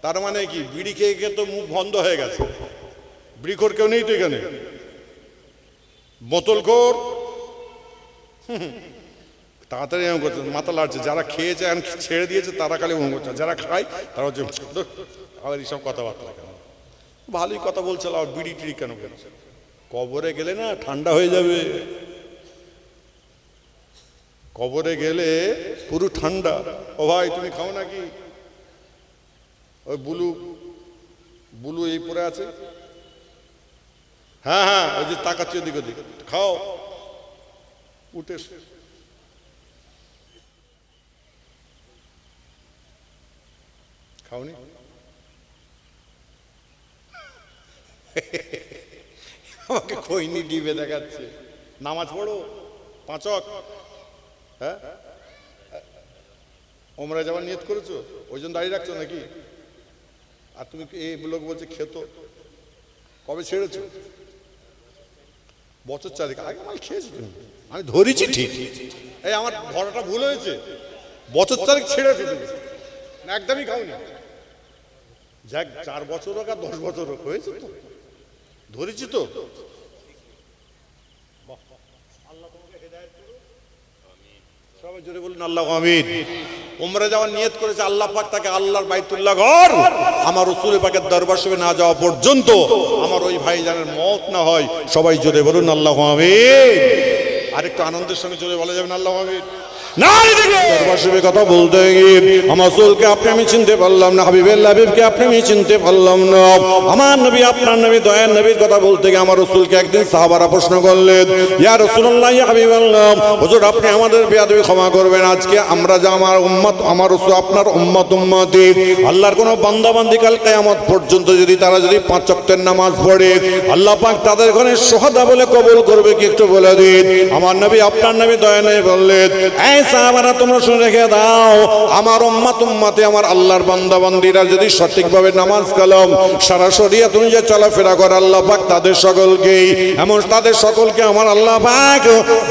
তার মানে কি বিড়ি খেয়ে খেয়ে তো মুখ বন্ধ হয়ে গেছে, বিড়িখোর কেউ নেই তো এখানে, বোতলখোর তাড়াতাড়ি এমন করছে, মাথা লাড়ছে, যারা খেয়েছে এখন ছেড়ে দিয়েছে তারা খালি এমন করছে, যারা খায় তারা হচ্ছে আবার এইসব কথাবার্তা কেন, ভালোই কথা বলছে আর বিড়ি টিড়ি কেন করছে? কবরে গেলে না ঠান্ডা হয়ে যাবে, কবরে গেলে পুরো ঠান্ডা। ও ভাই তুমি খাও নাকি? ওই বুলু বুলু এই পরে আছে, হ্যাঁ হ্যাঁ ওই যে তাকাচ্ছে ওদিক ওদিক, খাও, উঠে খাওনি? আমাকে খৈনি ডিবে দেখাচ্ছে। নামাজ পড়ো 5 ওয়াক্ত, হ্যাঁ ওমরা যাওয়ার নিয়ত করেছো, ওই জন্য দাঁড়িয়ে রাখছো নাকি? আর তুমি এই লোক বলছে খেত, কবে ছেড়েছো? বছর 4 আগে মাল খেয়েছো তুমি, আমি ধরেছি ঠিক, এই আমার ধরাটা ভুল হয়েছে, বছর 4 ছেড়েছো তুমি, না একদমই খাওনি। যাক 4 বছর হোক আর 10 বছর হোক, হয়েছে তো, ধরেছি তো। সবাই জোরে বলুন আল্লাহু আমিন। উমরা যাওয়ার নিয়ত করেছে, আল্লাহ পাক তাকে আল্লাহর বাইতুল্লাহ ঘর আমার রাসূল পাকের দরবার শরীফে না যাওয়া পর্যন্ত আমার ওই ভাইজানের মওত না হয়। সবাই জোরে বলুন আল্লাহু আমিন। আরেকটু আনন্দের সঙ্গে জোরে বলা যাবে না আল্লাহু আমিন? কথা বলতে গিয়ে আমার রাসূলকে আপনি আমি চিনতে পারলাম না, হাবিবুল্লাহ হাবিবকে আপনি আমি চিনতে পারলাম না। আমার নবী আপনার নবী দয়ার নবীর কথা বলতে গিয়ে আমার রাসূলকে একদিন সাহাবারা প্রশ্ন করলেন, ইয়া রাসূলুল্লাহ ইয়া হাবিবাল্লাহ, হুজুর আপনি আমাদের বেয়াদবি ক্ষমা করবেন, আজকে আমরা যে আমার উম্মত, আমার রাসূল আপনার উম্মত উম্মতি, আল্লাহর কোন বান্দা বান্দি কাল কিয়ামত পর্যন্ত যদি তারা 5 ওয়াক্তের নামাজ পড়ে আল্লাহ পাক তাদের ঘরে শুহাদা বলে কবুল করবে কি একটু বলে দিন। আমার নবী আপনার নবী দয়া নবী বললেন, সাহাবারা তোমরা শুনে রেখে দাও, আমার উম্মত উম্মতে আমার আল্লাহর বান্দা বান্দীরা যদি সঠিকভাবে নামাজ কালাম সারা শরিয়াত অনুযায়ী চলাফেরা করে আল্লাহ পাক তাদের সকলকেই এমন তাদের সকলকে আমার আল্লাহ পাক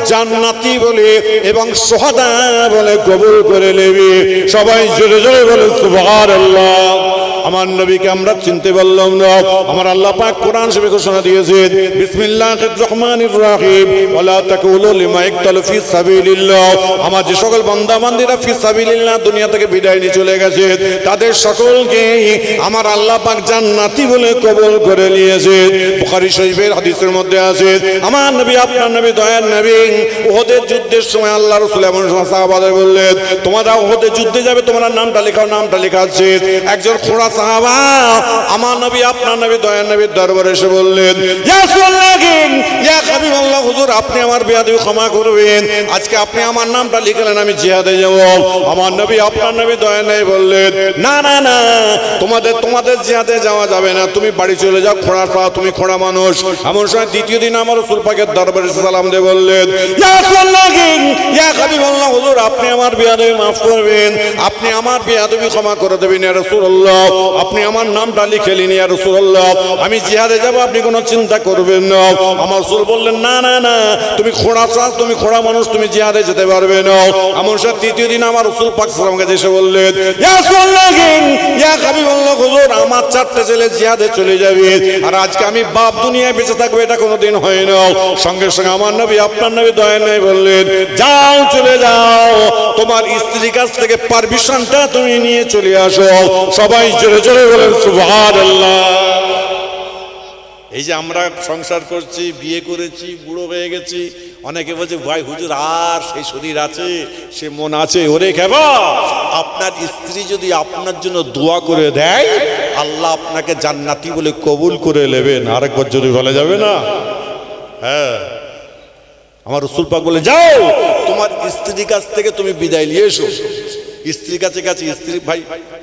জান্নাতি বলে এবং শুহাদা বলে কবুল করে নেবে। সবাই জোরে জোরে বলে সুবহানাল্লাহ। আমার নবীকে আমরা চিনতে পারলাম না। আমার আল্লাহ পাক কোরআন শরীফে ঘোষণা দিয়েছেন, বিসমিল্লাহির রহমানির রহিম, ওয়ালা তাকুলু লিমা ইকতালু ফি সাবিলিল্লাহ। আমার যে সকল বান্দা বান্দীরা ফি সাবিলিল্লাহ দুনিয়া থেকে বিদায় নিয়ে চলে গেছে তাদের সকলকে আমার আল্লাহ পাক জান্নাতি বলে কবুল করে নিয়েছেন। বুখারী শরীফের হাদিসের মধ্যে আছে, আমার নবী আপনার নবী দয়ার নবী উহুদের যুদ্ধের সময় আল্লাহ রাসূল এমন সাহাবাদের বললেন, তোমরা উহুদের যুদ্ধে যাবে, তোমরা নামটা লেখাও। নামটা লেখা আছে। একজন খোড়া সাহাবা আমার নবী আপনার নবী দয়ার নবীর দরবারে এসে বললেন, ইয়া রাসূলুল্লাহ ইয়া হাবিবাল্লাহ, হুজুর আপনি আমার বেয়াদবি ক্ষমা করবেন, আজকে আপনি আমার নামটা লিখলেন, আমি জিহাদে যাব। আমার নবী আপনার নবী দয়া নবী বললেন, না না না, তোমাদের জিহাদে যাওয়া যাবে না, তুমি বাড়ি চলে যাও, খোড়া পাও, তুমি খোড়া মানুষ। এমন সময় দ্বিতীয় দিন আমার রাসূল পাকের দরবারে সালাম দিয়ে বললেন, ইয়া রাসূলুল্লাহ ইয়া হাবিবাল্লাহ, হুজুর আপনি আমার বেয়াদবি মাফ করবেন, আপনি আমার বেয়াদবি ক্ষমা করে দেবেন ইয়া রাসূলুল্লাহ, আপনি আমার নামটা লিখে নিন ইয়া রাসূলুল্লাহ, আমি জিহাদে যাব, আপনি কোনো চিন্তা করবেন না। আমার রাসূল বললেন, না না না, তুমি খোড়া চাষ, তুমি খোড়া মানুষ, তুমি জিহাদে যেতে পারবে না। এমন সময় তৃতীয় দিন আমার রাসূল পাক সাল্লাল্লাহু আলাইহি ওয়াসাল্লাম এসে বললেন, ইয়া রাসূলুল্লাহ ইয়া হাবিবাল্লাহ, হুজুর আমার 4টে ছেলে জিহাদে চলে যাবে, আর আজকে আমি বাপ দুনিয়ায় বেঁচে থাকবো, এটা কোনোদিন হয় না। সঙ্গে সঙ্গে আমার নবী আপনার নবী দয়া নবী বললেন, যাও চলে যাও, তোমার স্ত্রীর কাছ থেকে পারমিশনটা তুমি নিয়ে চলে আসো। সবাই জোরে জোরে বলেন সুবহানাল্লাহ। এই যে আমরা সংসার করছি, বিয়ে করেছি, বুড়ো হয়ে গেছি, অনেকে বলছে ভাই হুজুর আর সেই শরীর আছে, সে মন আছে। ওরে খেবা, আপনার স্ত্রী যদি আপনার জন্য দোয়া করে দেয় আল্লাহ আপনাকে জান্নাতি বলে কবুল করে নেবেন। আরেকবার যদি বলা যাবে না? হ্যাঁ, আমার রাসূল পাক বলে, যাও তোমার স্ত্রীর কাছ থেকে তুমি বিদায় নিয়ে এসো। স্ত্রীর কাছে গেছে, স্ত্রী ভাই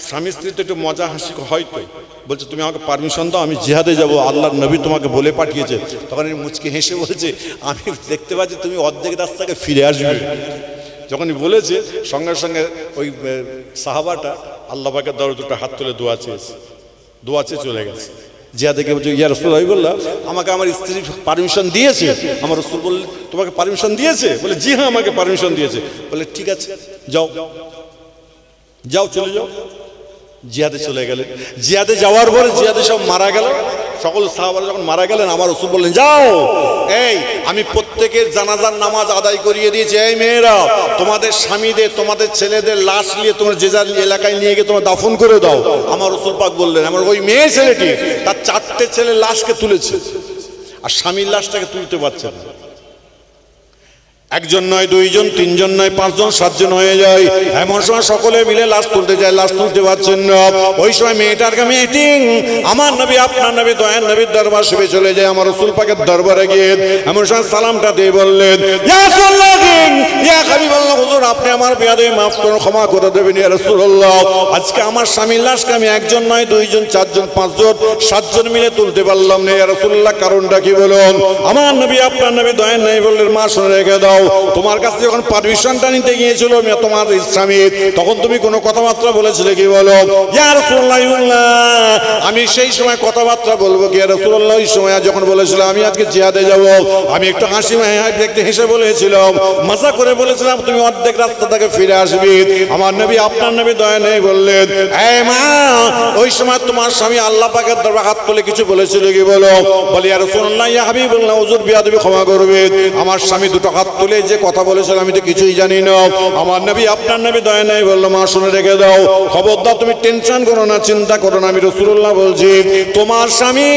স্বামী স্ত্রী তো একটু মজা হাসি হয়তো, বলছে তুমি আমাকে পারমিশন দাও, আমি জিহাদে যাব, আল্লাহর নবী তোমাকে বলে পাঠিয়েছে। তখন মুচকি হেসে বলছে, আমি দেখতে পাচ্ছি তুমি অর্ধেক রাস্তাকে ফিরে আসবে। যখনই বলেছে সঙ্গে সঙ্গে ওই সাহাবাটা আল্লাহ পাকের দরবারে দুটো হাত তুলে দোয়া চেয়ে চলে গেছে। জিহাদে গিয়ে বলছে, ইয়া রাসূলুল্লাহ বললা আমাকে আমার স্ত্রী পারমিশন দিয়েছে। আমার রাসূল বললেন, তোমাকে পারমিশন দিয়েছে? বলে, জি হ্যাঁ আমাকে পারমিশন দিয়েছে। বলে, ঠিক আছে যাও যাও, চলে যাও। জিহাদে চলে গেলেন। জিহাদে যাওয়ার পরে জিহাদে সব মারা গেল। সকল সাহাবারা যখন মারা গেলেন, আমার রাসূল বললেন, যাও, এই আমি প্রত্যেকের জানাজার নামাজ আদায় করিয়ে দিয়েছি। এই মেয়েরা, তোমাদের স্বামীদের, তোমাদের ছেলেদের লাশ নিয়ে তোমরা যে যার এলাকায় নিয়ে গিয়ে তোমরা দাফন করে দাও। আমার রাসূল পাক বললেন, আমার ওই মেয়ে ছেলেটি তার 4টে ছেলের লাশকে তুলেছে, আর স্বামীর লাশটাকে তুলতে পারছে না। একজন নয়, দুইজন, তিনজন নয়, 5জন, 7জন হয়ে যায়। এমন সময় সকলে মিলে লাশ তুলতে যায়, লাশ তুলতে পারছেন না। ওই সময় মেয়েটার মিটিং, আমার নবী, আপনার নবী, দয়ার নবীর দরবার শুভে চলে যায় আমার রাসূল পাকের দরবারে গিয়ে এমন সময় সালামটা দিয়ে বললেন, ইয়া রাসূলুল্লাহ, ইয়া হাবিবাল্লাহ, হুজুর আপনি আমার বেয়াদবি মাফ করুন, ক্ষমা করে দেবেন ইয়া রাসূলুল্লাহ। আজকে আমার স্বামীর লাশকে আমি একজন নয়, দুইজন, 4জন, 5জন, 7জন মিলে তুলতে পারলাম না ইয়া রাসূলুল্লাহ, কারণটা কি বলুন? আমার নবী, আপনার নবী, দয়ার নবী বললেন, মা শুনে রেখে দাও, তোমার কাছে যখন পারমিশনটা নিতে গিয়েছিল তোমার স্বামী, তখন তুমি কোনো কথাবার্তা বলেছিলে কি বলো? ইয়া রাসূলুল্লাহ, আমি সেই সময় কথাবার্তা বলবো কি ইয়া রাসূলুল্লাহ? ওই সময় যখন বলেছিলাম আমি আজকে জিহাদে যাব, আমি একটু হাসি দেখতে হেসে বলেছিলাম, মজা করে বলেছিলাম তুমি অর্ধেক রাস্তা থেকে ফিরে আসবি। আমার নবী, আপনার নবী দয়া নেই বললেন, এই মা, ওই সময় তোমার স্বামী আল্লাহ পাকের দরবারে হাত তুলে কিছু বলেছিল কি বলো? বলি ইয়া রাসূলুল্লাহ, ইয়া হাবিবাল্লাহ, হুজুর বিয়াদবি ক্ষমা করবে, আমার স্বামী দুটো হাত তুলে যে কথা বলেছিল আমি তো কিছুই জানি না। আমার নবী, আপনার নবী দয়া নেই বললো, মা শুনে রেখে দাও, খবরদার তুমি টেনশন করো না, চিন্তা করো না, আমি রাসূলুল্লাহ বলছি, তোমার স্বামী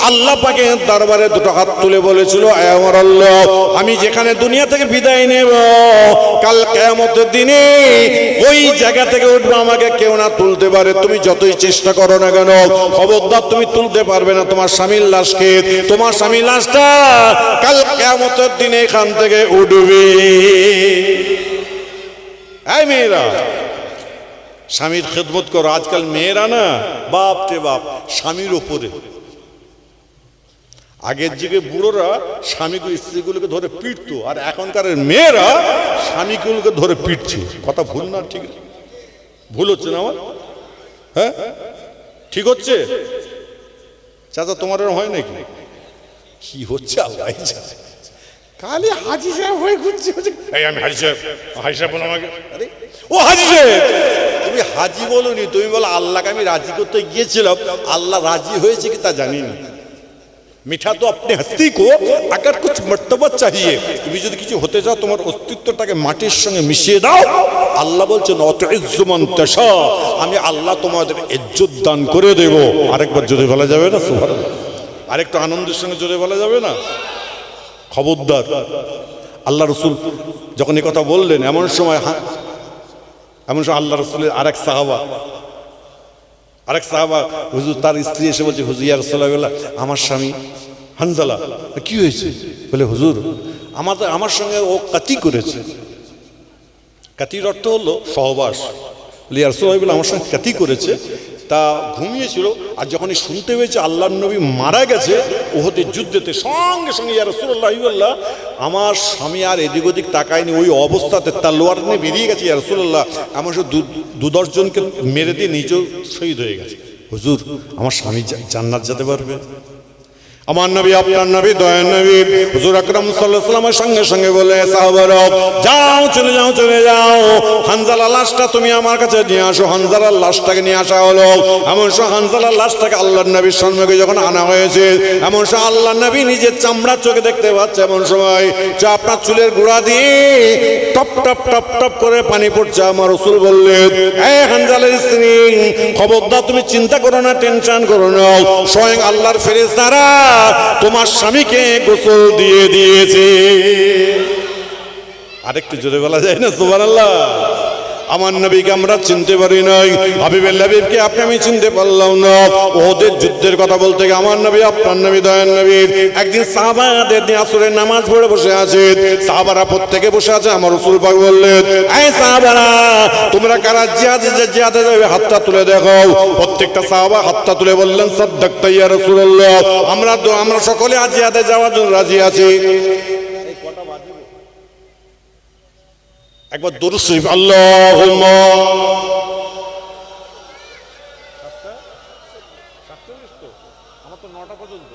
আল্লাহ পাকের দরবারে দুটো হাত তুলে বলেছিল, আমার আল্লাহ, আমি যেখানে দুনিয়া থেকে বিদায় নেব, কাল কিয়ামতের দিনে ওই জায়গা থেকে উঠবো, আমাকে কেউ না তুলতে পারে, তুমি যতই চেষ্টা করো না কেন, খবরদার তুমি তুলতে পারবে না তোমার স্বামীর লাশকে। তোমার স্বামীর লাশটা কাল কিয়ামতের দিনে এখান থেকে উঠবে। এই মেয়েরা, স্বামীর খেদমত করো। আজকাল মেয়েরা না, বাপ রে বাপ, স্বামীর ওপরে। আগের যুগে বুড়োরা স্বামীগুলো স্ত্রীগুলোকে ধরে পিটতো, আর এখনকার মেয়েরা স্বামীগুলোকে ধরে পিটছে। কথা ভুল না? ঠিক ভুল হচ্ছে না আমার? হ্যাঁ, ঠিক হচ্ছে? চাচা তোমার হয় নাকি? কি হচ্ছে আল্লাহ জানে। কালে হাজি সাহেব হয়ে ঘুরছে, এই আমি হাজি সাহেব, হাজি সাহেব বলো আমাকে। আরে ও হাজি সাহেব, তুমি হাজি বলোনি, তুমি বলো আল্লাহকে আমি রাজি করতে গিয়েছিলাম, আল্লাহ রাজি হয়েছে কি তা জানি না। মিঠা তো আপনি হস্তি কো আগার কুছ মর্তবা চাহিয়ে, তুমি যদি কিছু হতে চাও তোমার অস্তিত্বটাকে মাটির সঙ্গে মিশিয়ে দাও। আল্লাহ বলছেন অতুইজ্জু মান তাশা, আমি আল্লাহ তোমাদের ইজ্জত দান করে দেব। আরেকবার জোরে বলা যাবে না সুবহানাল্লাহ? আরেকটু আনন্দের সঙ্গে জোরে বলা যাবে না? খবরদার। আল্লাহ রাসূল যখন এই কথা বললেন, এমন সময় আল্লাহ রাসূলের আরেক সাহাবা হুজুর, তার স্ত্রী এসে বলছে, হুজুর ইয়া রাসূলুল্লাহ, আমার স্বামী হানজালা। কি হয়েছে? বলে হুজুর আমার সঙ্গে ও কাতি করেছে। কাতির অর্থ হলো সহবাস। বলে ইয়া রাসূলুল্লাহ, আমার সঙ্গে কাতি করেছে, তা ঘুমিয়েছিল, আর যখনই শুনতে হয়েছে আল্লাহর নবী মারা গেছে উহুদের যুদ্ধেতে, সঙ্গে সঙ্গে ইয়া রাসূলুল্লাহ, আমার স্বামী আর এদিক ওদিক তাকায়নি, ওই অবস্থাতে তলোয়ার নিয়ে বেরিয়ে গেছে ইয়া রাসূলুল্লাহ, আমার সে 2-10 জনকে মেরে দিয়ে নিজেও শহীদ হয়ে গেছে। হুজুর আমার স্বামী জান্নাত যেতে পারবে? আমার নবী, আপনার নবী, দয়ার নবী হুজুর আকরাম সাল্লাল্লাহু আলাইহি ওয়াসাল্লামের সঙ্গে সঙ্গে বলে, সাহাবারা যাও, চলে যাও, হানজালার লাশটা তুমি আমার কাছে নিয়ে আসো। হানজালার লাশটাকে নিয়ে আসা হলো। এমন সময় হানজালার লাশটাকে আল্লাহর নবীর সম্মুখে যখন আনা হয়েছে, এমন সময় আল্লাহর নবী নিজের চামড়া চোখে দেখতে পাচ্ছে, এমন সময় যে আপনার চুলের গোড়া দিয়ে টপ টপ টপ টপ করে পানি পড়ছে। আমার রাসূল বললেন, এই হানজালার স্ত্রী, খবরদার তুমি চিন্তা করো না, টেনশন করো না, স্বয়ং আল্লাহর ফেরেশতারা তোমার স্বামীকে গোসল দিয়ে দিয়েছে। আরেকটু জোরে বলা যায় না সুবহানাল্লাহ? আমার নবীকে আমরা চিনতে পারি নাই, হাবিবুল হাবিবকে আপনি আমি চিনতে পারলাম না। ওদের যুদ্ধের কথা বলতে গিয়ে আমার নবী, আপনার নবী, দয়ার নবী একদিন সাহাবাদের নিয়ে আসরের নামাজ পড়ে বসে আছে। সাহাবারা প্রত্যেকে বসে আছে। আমার রাসূল পাক বললেন, এই সাহাবারা, তোমরা কারা জিহাদে যাবে? হাতটা তুলে দেখো। প্রত্যেকটা সাহাবা হাতটা তুলে বললেন, সাদ্দাকতা ইয়া রাসূলুল্লাহ, আমরা সকলে আজ জিহাদে যাওয়ার জন্য রাজি আছি। একবার দরুদ শরীফ, আল্লাহুম্মা। আমার তো 9টা পর্যন্ত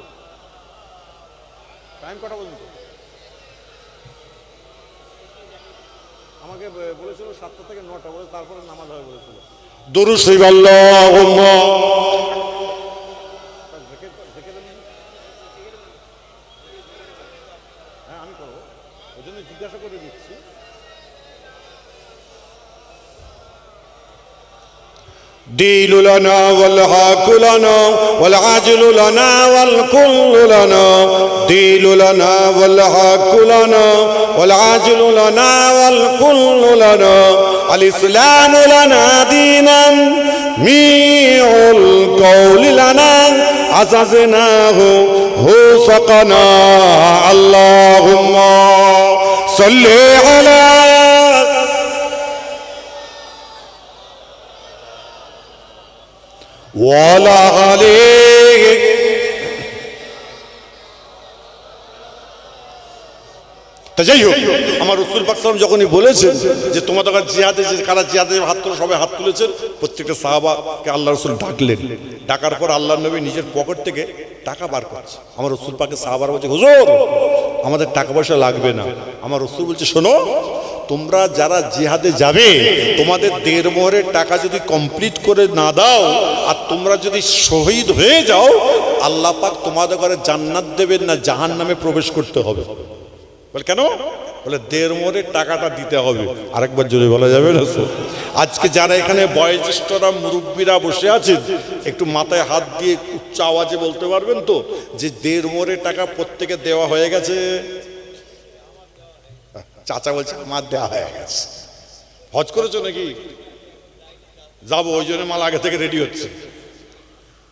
টাইম, কটা পর্যন্ত? আমাকে বলেছিল 7টা থেকে 9টা বলে, তারপরে নামাজ হবে বলেছিল। দুরূদ শরীফ আল্লাহুম্মা। ديل لنا والحاق لنا والعاجل لنا والكل لنا ديل لنا والحاق لنا والعاجل لنا والكل لنا الإسلام لنا دينا ميع القول لنا عززناه هو سقنا اللهم صل على ওয়ালা আলাইহি। তা যাই হোক, আমার রাসূল পাক সাল্লাল্লাহু আলাইহি ওয়াসাল্লাম যখনই বলেছেন যে তোমাদের জিহাদে যে কারা জিহাদে হাত তুলে সবাই হাত তুলেছেন, প্রত্যেকটা সাহাবাকে আল্লাহ রাসূল ডাকলেন। ডাকার পর আল্লাহর নবী নিজের পকেট থেকে টাকা বার করছে। আমার রাসূল পাকের সাহাবারা বলছে, হুজুর আমাদের টাকা পয়সা লাগবে না। আমার রাসূল বলছে, শোনো, তোমরা যারা জিহাদে যাবে তোমাদের দেড়মোহরের টাকা যদি কমপ্লিট করে না দাও আর তোমরা যদি শহীদ হয়ে যাও, আল্লাহ পাক তোমাদের ঘরে জান্নাত দেবেন না, জাহান্নামে প্রবেশ করতে হবে। বলে কেন? বলে দেড়মোহরের টাকাটা দিতে হবে। আরেকবার জোরে বলা যাবে না? আজকে যারা এখানে বয়োজ্যেষ্ঠরা মুরব্বীরা বসে আছেন, একটু মাথায় হাত দিয়ে উচ্চ আওয়াজে বলতে পারবেন তো যে দেড়মোহরের টাকা প্রত্যেকে দেওয়া হয়ে গেছে? চাচা বলছে আমার দেওয়া হয়ে গেছে। হজ করেছো নাকি? যাবো, ওই জন্য মাল আগে থেকে রেডি হচ্ছে।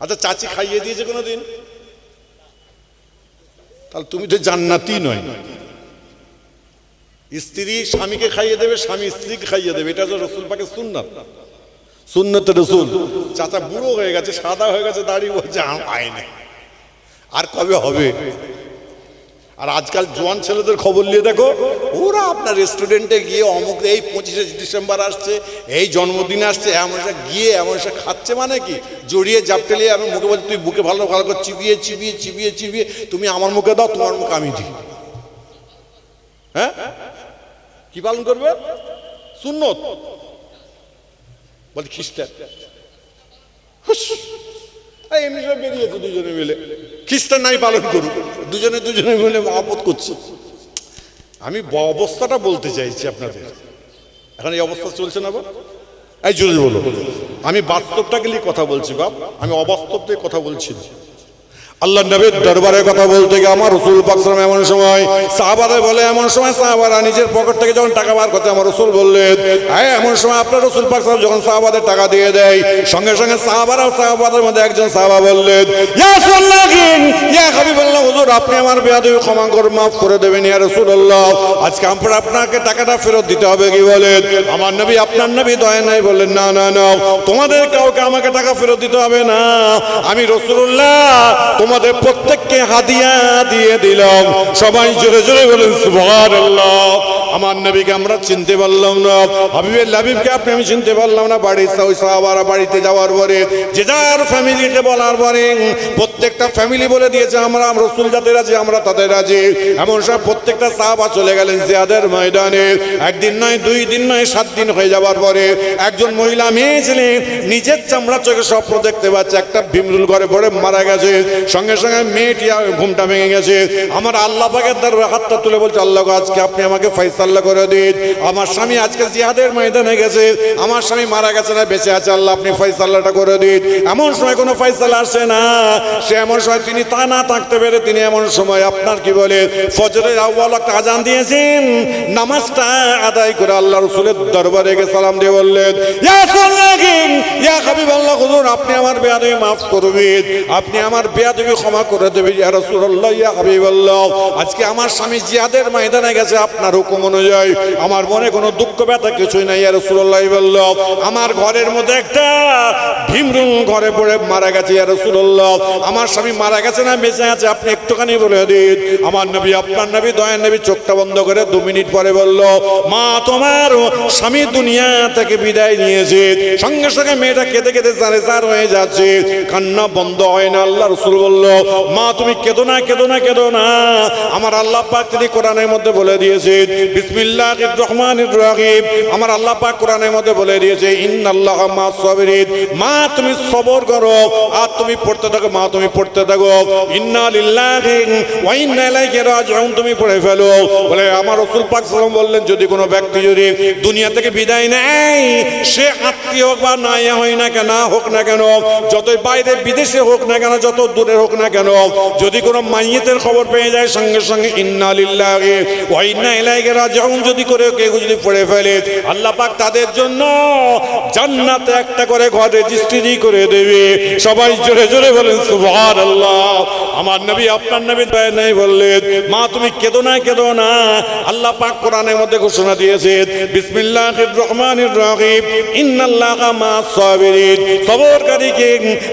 আচ্ছা, চাচি খাইয়ে দিয়েছে কোনোদিন? তাহলে তুমি তো জান্নাতি নয়। স্ত্রী স্বামীকে খাইয়ে দেবে, স্বামী স্ত্রীকে খাইয়ে দেবে, এটা তো রাসূল পাকের সুন্নাত, সুন্নাতে রাসূল। চাচা বুড়ো হয়ে গেছে, সাদা হয়ে গেছে, দাড়ি, বলছে আয় না, আর কবে হবে? আর আজকাল জোয়ান ছেলেদের খবর নিয়ে দেখো, ওরা আপনার রেস্টুরেন্টে গিয়ে অমুক এই 25শে ডিসেম্বর আসছে, এই জন্মদিনে আসছে, এমন গিয়ে এমন খাচ্ছে, মানে কি জড়িয়ে জাপটেলিয়ে আমি মুখে বলছি, তুই বুকে ভালো ভালো করে চিবিয়ে চিবিয়ে চিবিয়ে চিবিয়ে তুমি আমার মুখে দাও, তোমার মুখে আমি দিই। হ্যাঁ, কি পালন করবে? সুন্নত। বল খ্রিস্টান এমনি সব বেরিয়েছে দুজনে মিলে, খ্রিস্টান নাই পালন করুক, দুজনে দুজনে মিলে মহব্বত করছে। আমি অবস্থাটা বলতে চাইছি আপনাদের, এখন এই অবস্থা চলছে না বাপ? এই জোরে বলো, আমি বাস্তবটাকে নিয়ে কথা বলছি বাপ, আমি অবাস্তব থেকে কথা বলছি না। আল্লাহ নবীর দরবারে কথা বলতে গিয়ে আমার রাসূল পাক সাল্লাল্লাহু আলাইহি ওয়াসাল্লাম এমন সময় সাহাবারা বলে, এমন সময় সাহাবারা নিজের পকেট থেকে যখন টাকা বার করতে আমার রাসূল বললেন, হ্যাঁ এমন সময় আপনার রাসূল পাক সাল্লাল্লাহু আলাইহি ওয়াসাল্লাম যখন সাহাবাদের টাকা দিয়ে দেয়, সঙ্গে সঙ্গে সাহাবাদের মধ্যে একজন সাহাবা বললেন, ইয়া রাসূলুল্লাহ, ইয়া হাবিবাল্লাহ, হুজুর আপনি আমার বেয়াদবি ক্ষমা করে মাফ করে দেবেন ইয়া রাসূলুল্লাহ, আজকে আপনাকে টাকাটা ফেরত দিতে হবে। কি বলেন? আমার নবী, আপনার নবী দয়া নাই বললেন, না না না, তোমাদের কাউকে আমাকে টাকা ফেরত দিতে হবে না, আমি রাসূলুল্লাহ তোমাদের প্রত্যেককে হাদিয়া দিয়ে দিলাম। সবাই জোরে জোরে বলেন সুবহানাল্লাহ। আমার নবীকে আমরা চিনতে পারলাম না, হাবিবের হাবিবকে আমি চিনতে পারলাম না। ওই সাহাবারা বাড়িতে যাওয়ার পরে যে যার ফ্যামিলিকে বলার পরে প্রত্যেকটা ফ্যামিলি বলে দিয়েছে আমরা রাসূল যাতে রাজি আমরা তাদের রাজি। এমন সব প্রত্যেকটা সাহাবা চলে গেলেন জিহাদের ময়দানে। একদিন নয়, 2 দিন নয়, 7 দিন হয়ে যাওয়ার পরে একজন মহিলা মেয়ে ছিলেন, নিজের চামড়া চোখে স্বপ্ন দেখতে পাচ্ছে একটা ভীমরুল ঘরে পড়ে মারা গেছে। সঙ্গে সঙ্গে মেয়েটি ঘুমটা ভেঙে গেছে। আমার আল্লাহ পাকের দরবারে হাতটা তুলে বলছে, আল্লাহ আজকে আপনি আমাকে ফয়সালা করে দিন, আমার স্বামী আজকে জিহাদের ময়দানে গেছে, আমার স্বামী মারা গেছে না বেঁচে আছে, আল্লাহ আপনি ফয়সালাটা করে দিন। এমন সময় কোনো ফয়সালা আসে না, সে এমন সময় তিনি তা না থাকতে পেরে তিনি এমন সময় আপনার কি বলে ফজরের আউয়াল ওয়াক্ত আযান দিয়েছেন, নামাজটা আদায় করে আল্লাহ রাসূলের দরবারে গিয়ে সালাম দিয়ে বললেন, ইয়া রাসূলুল্লাহ, ইয়া হাবিবাল্লাহ, হুজুর আপনি আমার বেয়াদবি মাফ করবেন, আপনি আমার বেয়াদবি ক্ষমা করে দেবেন ইয়া রাসূলুল্লাহ, ইয়া হাবিবাল্লাহ, আজকে আমার স্বামী জিহাদের ময়দানে গেছে, আপনার হুকুম অনুযায়ী আমার মনে কোনো দুঃখ ব্যথা কিছুই নাই ইয়া রাসূলুল্লাহ, আমার ঘরের মধ্যে একটা ভীমরুল ঘরে পড়ে মারা গেছে ইয়া রাসূলুল্লাহ, আমার স্বামী মারা গেছে না বেঁচে আছে আপনি একটুখানি বলে দিন। আমার নবী, আপনার নবী দয়ার নবী চোখটা বন্ধ করে 2 মিনিট পরে বলল, মা তোমার স্বামী দুনিয়া থেকে বিদায় নিয়েছে। সঙ্গে সঙ্গে মেয়েটা কেঁদে কেঁদে জারে জার হয়ে যাচ্ছে, কান্না বন্ধ হয় না। আল্লাহ রাসূল বলল, মা তুমি কেঁদো না, কেঁদো না, কেঁদো না। আমার আল্লাহ পাক তিনি কোরআনের মধ্যে বলে দিয়েছেন বিসমিল্লাহির রহমানির রহিম। আমার আল্লাহ পাক কোরআনের মধ্যে বলে দিয়েছে ইন্নাল্লাহা মা'আস সাবিরিন। মা তুমি সবর করো আর তুমি পড়তে থাকো, মা তুমি পড়তে থাকো ইন্না লিল্লাহি ওয়া ইন্না ইলাইহি রাজিউন তুমি পড়ে ফেলো। বলে আমার রাসূল পাক সাল্লাল্লাহু আলাইহি ওয়াসাল্লাম বললেন যদি কোনো ব্যক্তি যদি দুনিয়া থেকে বিদায় নেয়, সে আত্মীয় হোক বা নাই হয় না কেন, হোক না কেন, যতই বাইরে বিদেশে হোক না কেন, যত দূরে হোক না কেন, যদি কোনো মাইয়িতের খবর পেয়ে যায় সঙ্গে সঙ্গে ইন্না লিল্লাহি ওয়া ইন্না ইলাইহি রাজিউন যদি করে কেউ যদি পড়ে ফেলে, আল্লাহ পাক তাদের জন্য জান্নাতে একটা করে ঘর রেজিস্ট্রি করে দেবে। সবাই জোরে জোরে বলেন সুবহানাল্লাহ। আমার নবী আপনার নবী দয়া নাই বললেন মা তুমি কেঁদো না, কেঁদো না। আল্লাহ পাক কোরআনের মধ্যে ঘোষণা দিয়েছেন বিসমিল্লাহির রহমানির রহিম ইন্নাল্লাহা মা'আস সাবিরিন। সবরকারীকে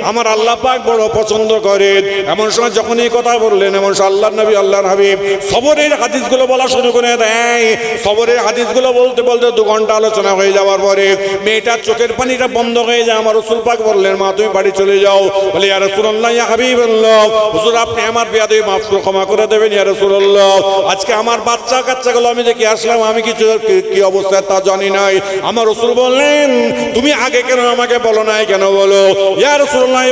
আমার আল্লাহ পাক বড় পছন্দ করেন। এমন সময় যখন এই কথা বললেন, এমন সময় আল্লাহর নবী আল্লাহর হাবিব সবরের হাদিসগুলো বলা শুরু করে দেয়। সবরের হাদিসগুলো বলতে বলতে 2 ঘন্টা আলোচনা হয়ে যাওয়ার পরে মেয়েটার চোখের পানিটা বন্ধ হয়ে যায়। আমার রাসূল পাক বললেন মা তুমি বাড়ি চলে যাও। বলে ইয়া রাসূলুল্লাহ, ইয়া হাবিবাল্লাহ, হুজুর আপনি আমার বেয়াদবি মাফ করে ক্ষমা করে দেবেন ইয়া রাসূলুল্লাহ। আজকে আমার বাচ্চা কাচ্চাগুলো আমি দেখে আসলাম, আমি কিছু কি অবস্থায় তা জানি নাই। আমার রাসূল বললেন তুমি আগে কেন আমাকে বলো নাই, কেন বলো। ইয়া রাসূলুল্লাহ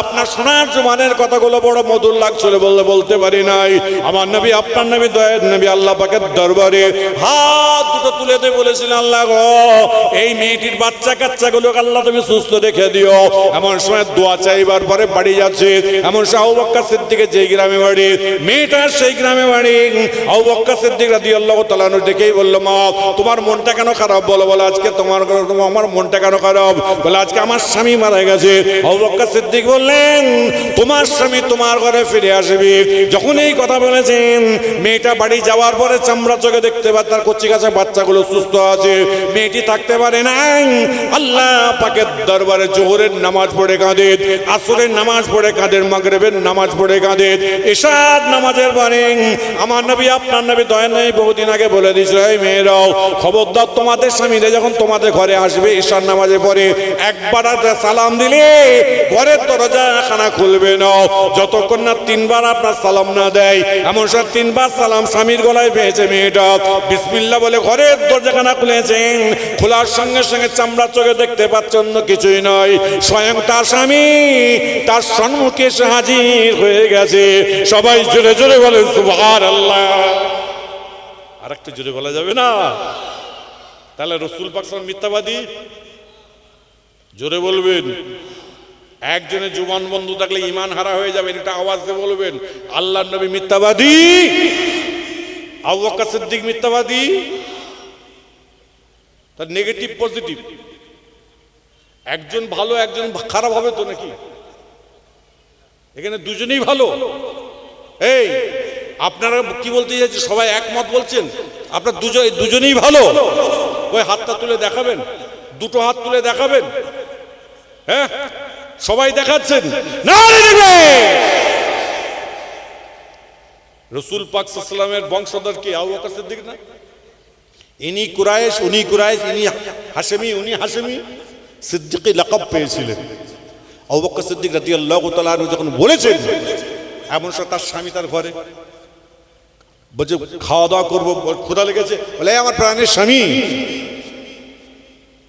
আপনার শোনার জমানের কথাগুলো বড় মধুর লাগছিল, বলতে পারি নাই। আমার নবী আপনার নবী দয়ার নবী আল্লাহ পাকের দরবারে হাত দুটো তুলে দিয়ে বলেছিলেন আল্লাহ গো এই মেয়েটির বাচ্চা কাচ্চাগুলো আল্লাহ তুমি সুস্থ রেখে দিও। এমন সময় দোয়া চাইবার পরে বাড়ি যাচ্ছে। এমন সময় আবু বকর সিদ্দিকের যেই গ্রামে বাড়ি, মেয়েটার সেই গ্রামে বাড়ি। আবু বকর সিদ্দিক রাদিয়াল্লাহু তাআলা আনহু দেখেই বলল মা তোমার মনটা কেন খারাপ বলো। বলে আজকে আমার মনটা কেন খারাপ। বলে আজকে আমার স্বামী মারা গেছে। আবু বকর সিদ্দিক বললেন তোমার স্বামী তোমার ঘরে ফিরে আসবে। যখন এই কথা বলেছেন মেয়েটা বাড়ি যাওয়ার পরে চামড়া চোখে দেখতে পায় তার কচি কাঁচা বাচ্চাগুলো সুস্থ আছে। মেয়েটি থাকতে পারে নাই। আল্লাহ পাকের দরবারে জোহরের নামাজ পড়ে কাঁদে, আসরের নামাজ পড়ে কাঁদে, মাগরিবের নামাজ পড়ে কাঁদে, এশার নামাজের পরে আমার নবী আপনার নবী দয়া নেই বহুদিন আগে বলে দিয়েছিল এই মেয়েরাও খবরদার তোমাদের স্বামীরা যখন তোমাদের ঘরে আসবে এশার নামাজের পরে একবার সালাম দিলে ঘরের দরজা খানা খুলবে না যতক্ষণ না 3 বার আপনার সালাম না দেয়। এমন সব 3 বার সালাম স্বামীর গলায় পেয়েছে মেয়েটা। বিসমিল্লাহ বলে ঘরের দরজাখানা খুলেছেন। খোলার সঙ্গে সঙ্গে চামড়া চোখে দেখতে পাচ্ছে অন্য কিছুই নয়, স্বয়ং তার স্বামী তার সম্মুখে এসে হাজির হয়ে গেছে। সবাই জোরে জোরে বলেন সুবহানাল্লাহ। আর একটু জোরে বলা যাবে না? তাহলে রাসূল পাক সাল্লাল্লাহু মিথ্যাবাদী? জোরে বলবেন। একজনের জুবান বন্ধু থাকলে ঈমান হারা হয়ে যাবে, এটা আওয়াজ দিয়ে বলবেন। আল্লাহর নবী মিথ্যাবাদী, আবু বকর সিদ্দিক মিথ্যাবাদী। তার নেগেটিভ পজিটিভ, একজন ভালো একজন খারাপ হবে তো নাকি? এখানে দুজনেই ভালো। এই আপনারা কি বলতে চাইছে? সবাই একমত বলছেন আপনার দুজনেই ভালো। ওই হাতটা তুলে দেখাবেন, 2টো হাত তুলে দেখাবেন। হ্যাঁ সবাই দেখাচ্ছেন। রাসূল পাক সাল্লাল্লাহু আলাইহি ওয়াসাল্লামের বংশধর কি আবু বকর সিদ্দিক না? ইনি কুরাইশ উনি কুরাইশ, ইনি হাশেমি উনি হাশেমি। সিদ্দিকী লাকাব পেয়েছিলেন। আবু বকর সিদ্দিক রাদিয়াল্লাহু তাআলা আনহু যখন বলেছেন এমন সময় তার স্বামী তার ঘরে বলছে খাওয়া দাওয়া করবো, ক্ষুধা লেগেছে। বলে আমার প্রাণের স্বামী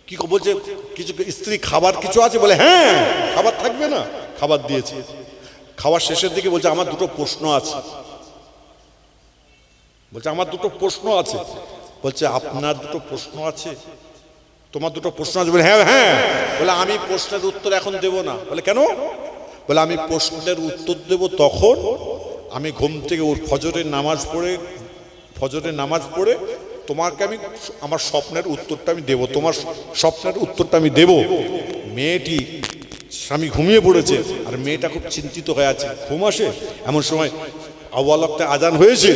কি বলছে কিছু স্ত্রী খাবার কিছু আছে? বলে হ্যাঁ খাবার থাকবে না, খাবার দিয়েছে। খাওয়ার শেষের দিকে বলছে আমার 2টো প্রশ্ন আছে। বলছে আমার 2টো প্রশ্ন আছে। বলছে আপনার 2টো প্রশ্ন আছে? তোমার 2টো প্রশ্ন আছে? বলে হ্যাঁ হ্যাঁ। বলে আমি প্রশ্নের উত্তর এখন দেব না। বলে কেন? বলে আমি প্রশ্নের উত্তর দেব তখন আমি ঘুম থেকে ফজরের নামাজ পড়ে তোমাকে আমি আমার স্বপ্নের উত্তরটা আমি দেব, তোমার স্বপ্নের উত্তরটা আমি দেব। মেয়েটি স্বামী ঘুমিয়ে পড়েছে আর মেয়েটা খুব চিন্তিত হয়ে আছে, ঘুম আসে। এমন সময় আউয়াল ওয়াক্তে আজান হয়েছে,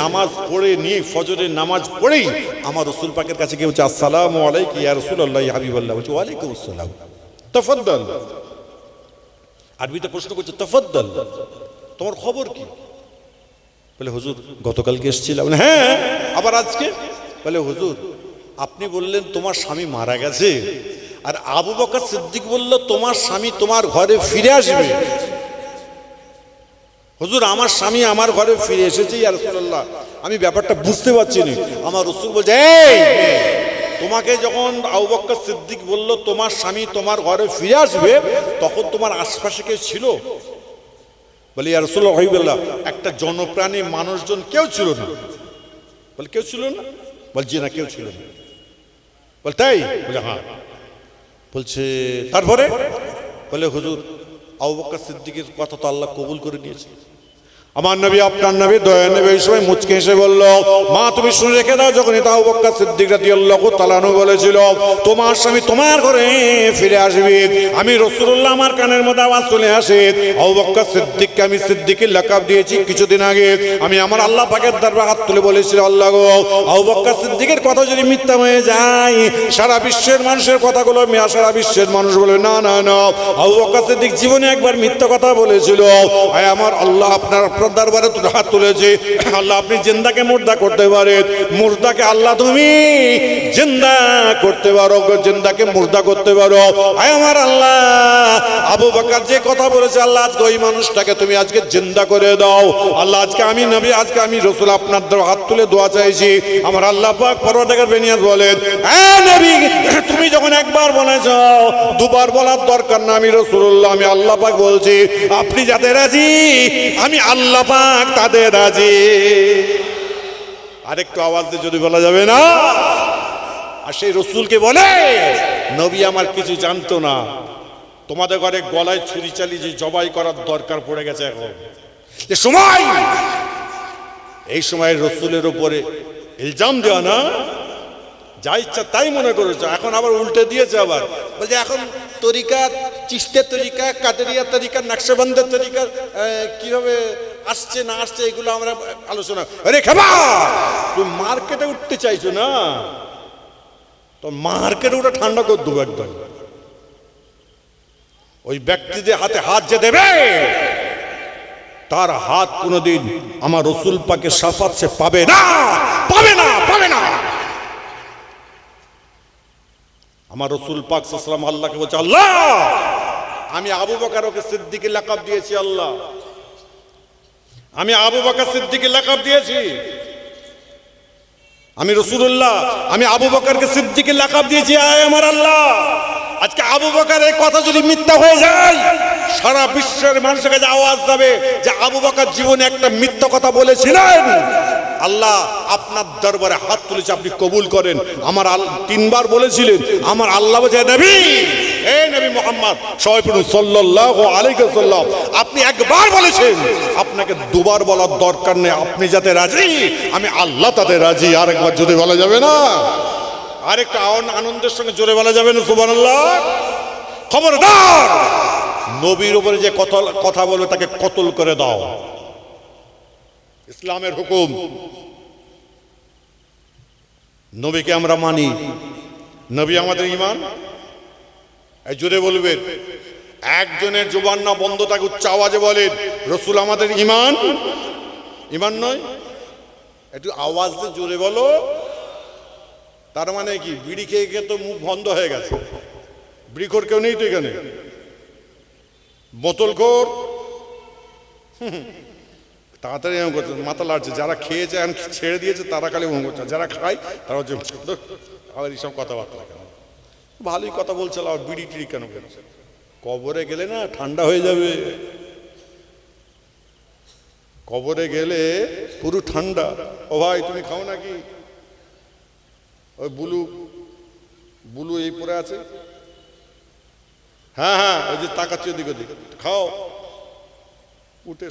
নামাজ পড়ে নিয়ে ফজরের নামাজ পড়েই আমার রাসূল পাকের কাছে গিয়ে বলছে আসসালামু আলাইকুম ইয়া রাসূলুল্লাহ ইয়া হাবিবাল্লাহ। বলছে ওয়ালাইকুম আসসালাম, তাফাদ্দাল। আরবিতে প্রশ্ন করছে তাফাদ্দাল, তোমার খবর কি? বলে হুজুর গতকালকে এসেছিলাম। হ্যাঁ আবার আজকে? বলে হুজুর আপনি বললেন তোমার স্বামী মারা গেছে, আর আবু বকর সিদ্দিক বলল তোমার স্বামী তোমার ঘরে ফিরে আসবে। হুজুর আমার স্বামী আমার ঘরে ফিরে এসেছে ইয়া রাসূলুল্লাহ, আমি ব্যাপারটা বুঝতে পারছি না। আমার রাসূল বলছে, এই তোমাকে যখন আবু বকর সিদ্দিক বলল তোমার স্বামী তোমার ঘরে ফিরে আসবে, তখন তোমার আশপাশে কেউ ছিল? বলে ইয়া রাসূলুল্লাহ হাবিবাল্লাহ, একটা জনপ্রাণী মানুষজন কেউ ছিল না। বলে কেউ ছিল না? বলছি না কেউ ছিল না। বল তাই? বলে হ্যাঁ। বলছে তারপরে? বলে হুজুর আবু বকর সিদ্দিকের কথা তো আল্লাহ কবুল করে নিয়েছে। আমার নবী আপনার নবী দয়া নবী এই সময় মুচকে এসে বলল, মা তুমি শুনে রেখে দাও, যখন এটা আবু বকর সিদ্দিক রাদিয়াল্লাহু তাআলা আনহু বলেছিল তোমার স্বামী তোমার ঘরে ফিরে আসবে, আমি রাসূলুল্লাহ আমার কানের মধ্যে আওয়াজ চলে আসে আবু বকর সিদ্দিককে আমি সিদ্দিকের লাকাব দিয়েছি। কিছুদিন আগে আমি আমার আল্লাহ পাকের দরবারে হাত তুলে বলেছি, আল্লাহ গো আবু বকর সিদ্দিকের কথা যদি মিথ্যা হয়ে যায়, সারা বিশ্বের মানুষের কথাগুলো সারা বিশ্বের মানুষ বলবে না না না আবু বকর সিদ্দিক জীবনে একবার মিথ্যা কথা বলেছিল। আয় আমার আল্লাহ আপনার দরবারে হাত তুলেছে, আল্লাহ আপনি জিন্দাকে মুর্দা করতে পারেন, মুর্দাকে আল্লাহ তুমি জিন্দা করতে পারো, জিন্দাকে মুর্দা করতে পারো। আয় আমার আল্লাহ আবু বকর যে কথা বলেছে আল্লাহ আজকে ওই মানুষটাকে তুমি আজকে জিন্দা করে দাও। আল্লাহ আজকে আমি নবী, আজকে আমি রাসূল আপনার হাত তুলে দোয়া চাইছি। আমার আল্লাহ পাক পরওয়ারদিগার বেনিয়াজ বলেন, হ্যাঁ নবী তুমি যখন একবার বলেছ দুবার বলার দরকার না, আমি রাসূলুল্লাহ আমি আল্লাহ পাক বলছি আপনি যাতে রাজি আমি আল্লাহ পাক তাদের রাজি। আরেকটু আওয়াজ দিয়ে যদি বলা যাবে না? আর সেই রসুলকে বলে নবী আমার কিছু জানতো না, তোমাদের ঘরে গলায় ছুরি চালিয়ে যে জবাই করার দরকার পড়ে গেছে এখন যে সময়, এই সময় রসুলের উপরে ইলজাম দেওয়া না, যা ইচ্ছা তাই মনে করেছে। এখন আবার উল্টে দিয়েছে, আবার বলছে এখন তরিকা চিশতের তরিকা, কাদেরিয়া তরিকা, নকশবন্দের তরিকা কিভাবে আসছে না আসছে এগুলো আমরা আলোচনা। আরে খাবা তুমি মার্কেটে উঠতে চাইছো না, তো মার্কেটে উঠে ঠান্ডা করে দেবো একদম। ওই ব্যক্তিদের হাতে হাত যে দেবে তার হাত কোনোদিন আমার রসুল পাকের শাফাত সে পাবে না, পাবে না, পাবে না। আমার রসুল পাক সাল্লাল্লাহু আলাইহি ওয়াসাল্লাম আল্লাহকে বলছে, আল্লাহ আমি আবু বকরকে সিদ্দিকের লাকাব দিয়েছি, আল্লাহ আমি আবু বকর সিদ্দিকের লাকাব দিয়েছি, আমি রাসূলুল্লাহ আমি আবু বকরকে সিদ্দিকের লাকাব দিয়েছি। আয় আমার আল্লাহ আজকে আবু বকর এই কথা যদি মিথ্যা হয়ে যায়, সারা বিশ্বের মানুষের কাছে আওয়াজ যাবে যে আবু বকর জীবনে একটা মিথ্যা কথা বলেছিলেন। আল্লাহ আপনার দরবারে হাত তুলেছে, আপনি কবুল করেন। আমার তিনবার বলেছিলেন, আমার আল্লাহ বলছে নবী, হে নবী মুহাম্মদ সাল্লাল্লাহু আলাইহি ওয়াসাল্লাম আপনি একবার বলেছেন, আপনাকে দুবার বলার দরকার নেই, আপনি যাতে রাজি আমি আল্লাহ তাতে রাজি। আরেকবার যদি বলা যাবে না, আরেকটা আনন্দের সঙ্গে জোরে বলা যাবে না সুবহানাল্লাহ। খবরদার নবীর উপরে যে কথা বলবে তাকে কতল করে দাও, ইসলামের হুকুম। নবীকে আমরা মানি, নবী আমাদের ঈমান। এই জোরে বলবেন, একজনের জবান না বন্ধ থাকে, উচ্চ আওয়াজে বলেন রাসূল আমাদের ঈমান। ঈমান নয়? একটু আওয়াজ দিয়ে জোরে বলো। তার মানে কি বিড়ি খেয়ে খেয়ে তো মুখ বন্ধ হয়ে গেছে, বিড়িখোর কেউ নেই তো এখানে, বোতলখোর তাড়াতাড়ি এমন করছে, মাথা লাড়ছে। যারা খেয়েছে এখন ছেড়ে দিয়েছে তারা খালি এমন করছে, যারা খায় তারা হচ্ছে আবার এইসব কথাবার্তা কেন? ভালোই কথা বলছে, আবার বিড়ি টিড়ি কেন করছে? কবরে গেলে না ঠান্ডা হয়ে যাবে, কবরে গেলে পুরো ঠান্ডা। ও ভাই তুমি খাও নাকি? ওই বুলু বুলু এই পরে আছে, হ্যাঁ হ্যাঁ ওই যে তাকাচ্ছি ওদিক ওদিক, খাও উঠে।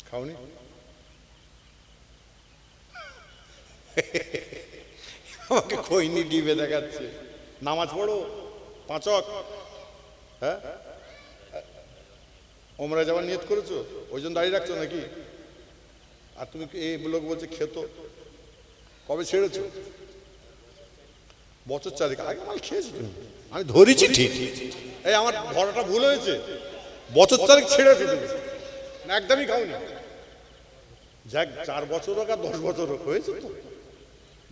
খাওনি? আমাকে খৈনি ডিবে দেখাচ্ছে। নামাজ পড়ো 5 ওয়াক্ত, হ্যাঁ ওমরা যাওয়ার নিয়ত করেছো, ওই জন্য দাঁড়িয়ে রাখছো নাকি? আর তুমি এই লোক বলছে খেতো, কবে ছেড়েছো? বছর 4 আগে মাল খেয়েছো তুমি, আমি ধরেছি ঠিক। এই আমার ধরাটা ভুল হয়েছে, বছর চারেক ছেড়ে ফেলে না, একদমই খাওনি। যাক 4 বছর হোক আর 10 বছর হোক, হয়েছে তো,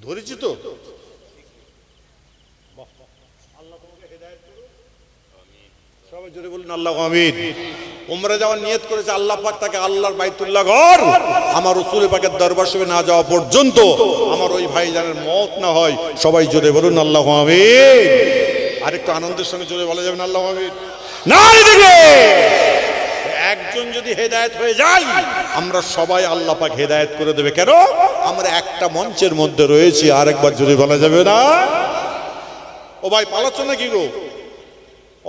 ধরেছি তো। সবাই জোরে বলুন আল্লাহু আমিন। উমরা যাওয়ার নিয়ত করেছে, আল্লাহ পাক তাকে আল্লাহর বাইতুল্লাহ ঘর আমার রাসূল পাকের দরবার শরীফে না যাওয়া পর্যন্ত আমার ওই ভাইজানের মওত না হয়। সবাই জোরে বলুন আল্লাহু আমিন। আরেকটু আনন্দের সঙ্গে জোরে বলা যাবে না আল্লাহু আমিন? না দিকে একজন যদি হেদায়েত হয়ে যায়, আমরা সবাই আল্লাহ পাক হেদায়েত করে দেবে। কেন? আমরা একটা মঞ্চের মধ্যে রয়েছি। আরেকবার জোরে বলা যাবে না? ও ভাই পালাচ্ছ না কি গো?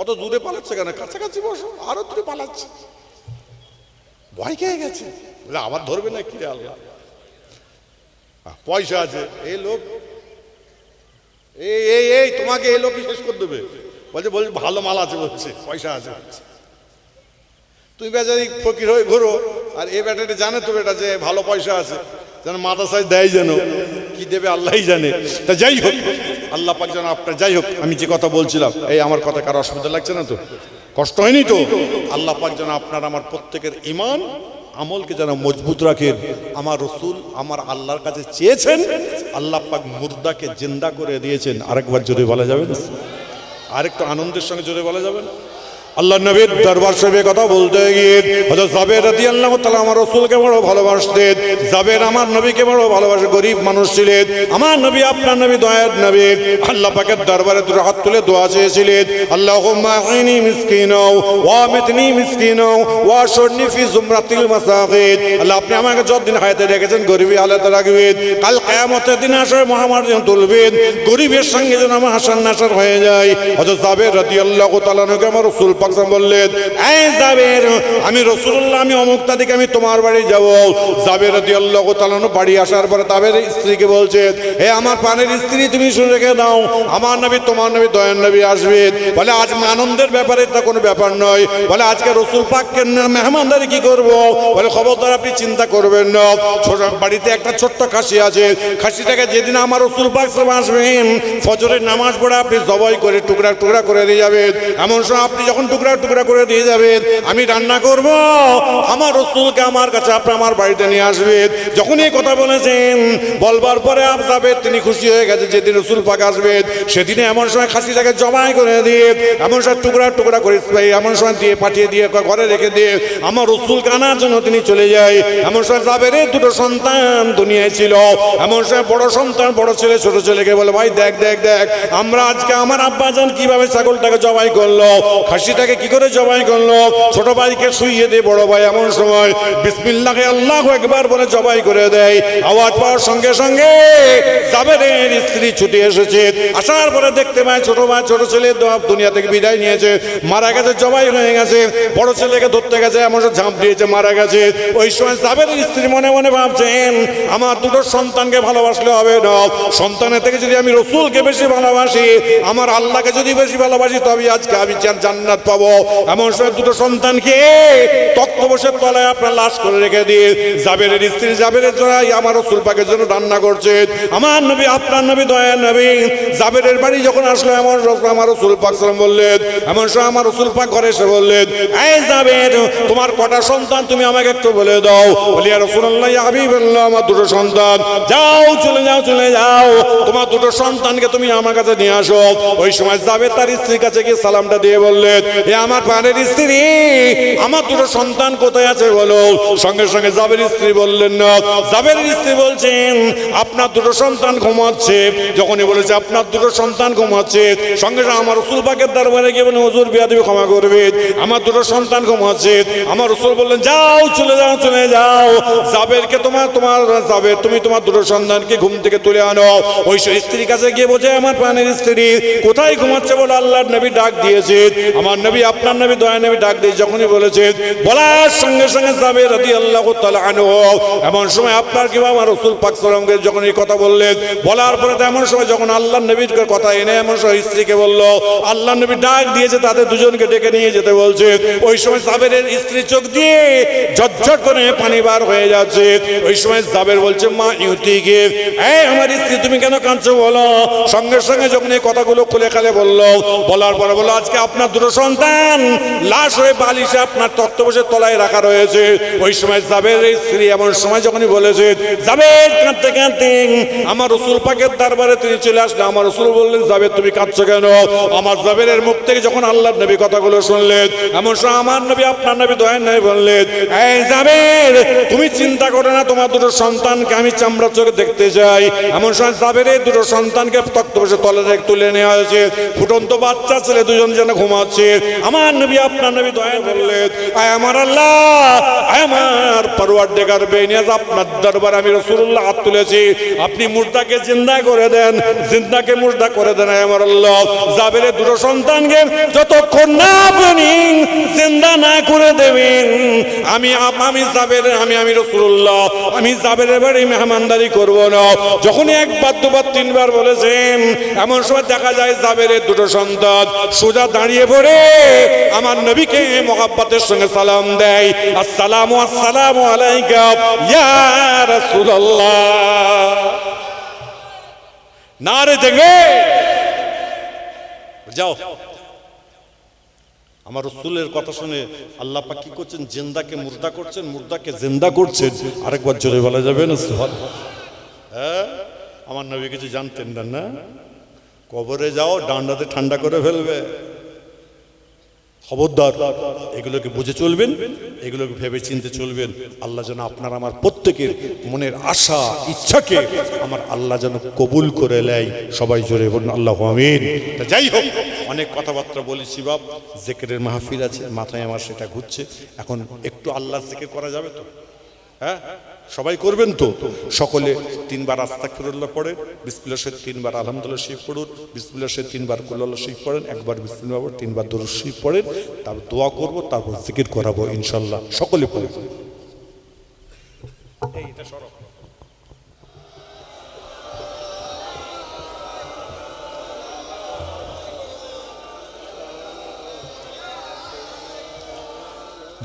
অত দূরে পালাচ্ছে কেন? কাছাকাছি বসো, আরো দূরে পালাচ্ছে, ভয় খেয়ে গেছে। আবার ধরবে না কি রে আল্লাহ? পয়সা আছে, এই লোক এই তোমাকে এই লোকই শেষ করে দেবে। বলছে ভালো মাল আছে, বলছে পয়সা আছে। তুই বেচারি ফকির হয়ে ঘুরো, আর এই ব্যাটাটা জানে তো বেটা যে ভালো পয়সা আছে, যেন মাথা সাইজ দেয়, যেন কি দেবে আল্লাহই জানে। তা যাই হোক, আল্লাহ পাক যেন আপনার, যাই হোক আমি যে কথা বলছিলাম, এই আমার কথা কারো অসুবিধা লাগছে না তো? কষ্ট হয়নি তো? আল্লাহ পাক যেন আপনার আমার প্রত্যেকের ঈমান আমলকে যেন মজবুত রাখেন। আমার রাসূল আমার আল্লাহর কাছে চেয়েছেন, আল্লাহ পাক মুর্দাকে জিন্দা করে দিয়েছেন। আরেকবার জোরে বলা যাবে না? আরেকটু আনন্দের সঙ্গে জোরে বলা যাবে না? আল্লাহ নবীর দরবার শরীফে কথা বলতে গিয়ে হযরত জাবের রাদিয়াল্লাহু তাআলা আমার রাসূলকে বড় ভালোবাসতেন। জাবের আমার নবীকে বড় ভালোবাসে, গরীব মানুষ ছিলেন। আমার নবী আপনার নবী দয়ার নবী আল্লাহ পাকের দরবারে দুটো হাত তুলে দোয়া চেয়েছিলেন, আল্লাহুম্মা ইনি মিসকিনাও ওয়া মিতনি মিসকিনাও ওয়া শুরনি ফি জুমরাতিল মাসাকিন। আল্লাহ আপনি আমাকে যতদিন হায়াতে রেখেছেন গরীবী হালাতে রাখবেন, কাল কিয়ামতের দিন আসরে মহামারী তুলবেন, গরীবের সঙ্গে যেন আমার হাসান নাসার হয়ে যায়। হযরত জাবের রাদিয়াল্লাহু তাআলা নকে আমার রাসূল বললেন, এই জাবের, আমি রাসূলুল্লাহ, আমি অমুক তারিখে আমি তোমার বাড়ি যাব। জাবের রাদিয়াল্লাহু তাআলা বাড়ি আসার পরে তাবের স্ত্রীকে বলছেন, হে আমার প্রাণের স্ত্রী, তুমি শুনে রেখে দাও, আমার নবী তোমার নবী দয়ার নবী আসবেন। বলে আজ আনন্দের ব্যাপারে তা কোনো ব্যাপার নয়। বলে আজকে রাসূল পাককে মেহমানদারি কি করব? বলে খবরদার আপনি চিন্তা করবেন না, ছোট বাড়িতে একটা ছোট্ট খাসি আছে, খাসিটাকে যেদিন আমার রাসূল পাক আসবেন ফজরের নামাজ পড়ে আপনি জবাই করে টুকরা টুকরা করে দিয়ে যাবেন। এমন সময় আপনি যখন টুকরা টুকরা করে দিয়ে যাবেন, আমি রান্না করব, আমার রাসূলকে আমার কাছে আপনি আমার বাড়িতে নিয়ে আসবেন। যখন এই কথা বলেছেন, বলবার পরে যাবেন, তিনি খুশি হয়ে গেছে। যেদিন রাসূল পাক আসবেন সেদিনে এমন সময় খাসিটাকে জবাই করে দিয়ে, এমন সময় টুকরা টুকরা করে এমন সময় দিয়ে পাঠিয়ে দিয়ে ঘরে রেখে দিয়ে আমার রাসূলকে আনার জন্য তিনি চলে যায়। এমন সময় জাবেরের দুটো সন্তান দুনিয়ায় ছিল। এমন সময় বড় সন্তান বড় ছেলে ছোট ছেলেকে বলে, ভাই দেখ দেখ দেখ, আমরা আজকে আমার আব্বাজান কিভাবে ছাগলটাকে জবাই করলো, খাসিটাকে কি করে জবাই করলো। ছোট ভাইকে শুইয়ে দিয়ে বড় ভাই এমন সময় বিসমিল্লাহ আল্লাহু আকবার বলে জবাই করে দেয়। আওয়াজ পাওয়ার সঙ্গে সঙ্গে জাবেরের স্ত্রী ছুটে এসেছে। আসার পরে দেখতে পায় ছোট ভাই ছোট ছেলে দুনিয়া থেকে বিদায় নিয়েছে, মারা গেছে, জবাই হয়ে গেছে। বড় ছেলেকে ধরতে গেছে, এমন ঝাঁপ দিয়েছে, মারা গেছে। ওই সময় জাবেরের স্ত্রী মনে মনে ভাবছেন, আমার দুটো সন্তানকে ভালোবাসলে হবে না, সন্তানের থেকে যদি আমি রাসূলকে বেশি ভালোবাসি, আমার আল্লাহকে যদি বেশি ভালোবাসি, তবে আজকে আমি জান্নাত পাবো। এমন সময় দুটো সন্তানকে তক্তপোষের তলায় আপনার লাশ করে রেখে দিয়ে জাবেরের স্ত্রী জাবেরের জন্য আমার রাসূল পাকের জন্য রান্না করছে। আমার নবী আপনার নবী দয়ার নবী জাবেরের বাড়ি যখন আসলো, এমন আমার রাসূল পাক সাল্লাল্লাহু আলাইহি ওয়াসাল্লাম বললেন, এমন সময় আমার রাসূল পাক ঘরে এসে বললেন, এই জাবের, তোমার কটা সন্তান তুমি আমাকে একটু বলে দাও। বলি ইয়া রাসূলুল্লাহ ইয়া হাবিবাল্লাহ, আমার দুটো সন্তান। যাও চলে যাও চলে যাও, তোমার দুটো সন্তানকে তুমি আমার কাছে নিয়ে আসো। ওই সময় জাবের তার স্ত্রীর কাছে গিয়ে সালামটা দিয়ে বললেন, এ আমার প্রাণের স্ত্রী, আমার দুটো সন্তান কোথায় আছে বলো। সঙ্গে সঙ্গে জাবের স্ত্রী বললেন না। জাবের স্ত্রী বলছেন, আপনার দুটো সন্তান ঘুমাচ্ছে। যখনই বলেছে আপনার দুটো সন্তান ঘুমাচ্ছে, সঙ্গে সঙ্গে আমার রাসূল পাকের দরবারে গিয়ে বলেন, হুজুর বিয়াদবি ক্ষমা করবেন, আমার দুটো সন্তান ঘুমাচ্ছে। আমার রাসূল বললেন, যাও চলে যাও চলে যাও, জাবেরকে তোমার জাবের, তুমি তোমার দুটো সন্তানকে ঘুম থেকে তুলে আনো। ওই স্ত্রীর কাছে গিয়ে বোঝে, আমার প্রাণের স্ত্রী কোথায় ঘুমাচ্ছে বলে আল্লাহর নবী ডাক দিয়েছে। আমার নবী আপনার নবী দয়া নবী ডাক দিয়ে যখনই বলেছে, বলার সঙ্গে সঙ্গে জাবের রাদিয়াল্লাহু তাআলা আনহু এমন সময় আপনার কি আমার রাসূল পাক সাল্লাল্লাহু আলাইহি ওয়াসাল্লাম যখন এই কথা বললেন, বলার পরে এমন সময় যখন আল্লাহর নবীর কথা এনে এমন সময় স্ত্রীকে বলল, আল্লাহর নবী ডাক দিয়েছে, তাদের দুজনকে ডেকে নিয়ে যেতে বলছে। ওই সময় জাবেরের স্ত্রী চোখ দিয়ে ঝরঝর করে পানি বার হয়ে যাচ্ছে। ওই সময় জাবের বলছে, মা ইউতিকে, এই আমার স্ত্রী তুমি কেন কাঁদছো বলো। সঙ্গে সঙ্গে যখন এই কথাগুলো খুলে খালে বললো, বলার পরে বললো, আজকে আপনার দুটো সন্তান সন্তান লাশ হয়ে বালিশে আপনার তক্তপোষের তলায় রাখা রয়েছে। ওই সময় জাবেরের স্ত্রী এমন সময় যখনই বলেছে, জাবের কাঁদতে কাঁদতে আমার রাসূল পাকের দরবারে তিনি চলে আসলেন। আমার রাসূল বললেন, জাবের তুমি কাঁদছো কেন? আমার জাবেরের মুখ থেকে যখন আল্লাহর নবী কথাগুলো শুনলেন, এমন সময় আমার নবী আপনার নবী দয়ার নবী বললেন, এই জাবের তুমি চিন্তা করো না, তোমার দুটো সন্তানকে আমি চামড়া চোখে দেখতে চাই। এমন সময় জাবেরের দুটো সন্তানকে তক্তপোষের তলায় তুলে নেওয়া হয়েছে। ফুটন্ত বাচ্চা ছেলে দুজন যেন ঘুমাচ্ছে। আমার নবী আপনার নবী দয়া বললেন, আয় আমার আল্লাহ, আয় আমার পরওয়ারদিগার বেনিয়াজ, আপনার দরবারে আমি রাসূলুল্লাহ হাত তুলেছি, আপনি মুর্দাকে জিন্দা করে দেন, জিন্দাকে মুর্দা করে দেন। আয় আমার আল্লাহ, জাবেরের দুটো সন্তানকে যতক্ষণ না আপনি জিন্দা না করে দেবেন, আমি জাবের আমি রাসূলুল্লাহ আমি জাবেরের বাড়ি মেহমানদারি করব না। যখনই একবার দুবার তিনবার বলেছেন, এমন সময় দেখা যায় জাবেরের দুটো সন্তান সোজা দাঁড়িয়ে পড়ে আমার নবীকে মহব্বতের সঙ্গে সালাম দেয়, আসসালামু আসসালামু আলাইকা ইয়া রাসূলুল্লাহ। নারে দেখবে যাও। আমার রাসূলের কথা শুনে আল্লাহ পাক কি করছেন? জিন্দাকে মুর্দা করছেন, মুর্দাকে জিন্দা করছেন। আরেকবার জোরে বলা যাবে না সুবহানাল্লাহ? হ্যাঁ, আমার নবী কিছু জানতেন না, না? কবরে যাও, ডান্ডাতে ঠান্ডা করে ফেলবে। খবরদার, এগুলোকে বুঝে চলবেন, এগুলোকে ভেবে চিনতে চলবেন। আল্লাহ যেন আপনার আমার প্রত্যেকের মনের আশা ইচ্ছাকে আমার আল্লাহ যেন কবুল করে নেয়। সবাই জোরে বলুন আল্লাহু আমিন। যাই হোক, অনেক কথাবার্তা বলেছি বাপ, জিকিরের মাহফিল আছে, মাথায় আমার সেটা ঘুরছে। এখন একটু আল্লাহর জিকির করা যাবে তো? হ্যাঁ, সবাই করবেন তো? সকলে তিনবার আস্তাগফিরুল্লাহ পড়ে, বিসমিল্লাহ শরীফ তিনবার আলহামদুলিল্লাহ শরীফ পড়ুন, বিসমিল্লাহ শরীফ তিনবার কুল্লাল্লাহ শরীফ পড়েন, একবার বিসমিল্লাহ পড়েন, তিনবার দরুদ শরীফ পড়েন, তারপর দোয়া করব, তারপর জিকির করাবো ইনশাআল্লাহ। সকলে পড়ে। এইটা সরব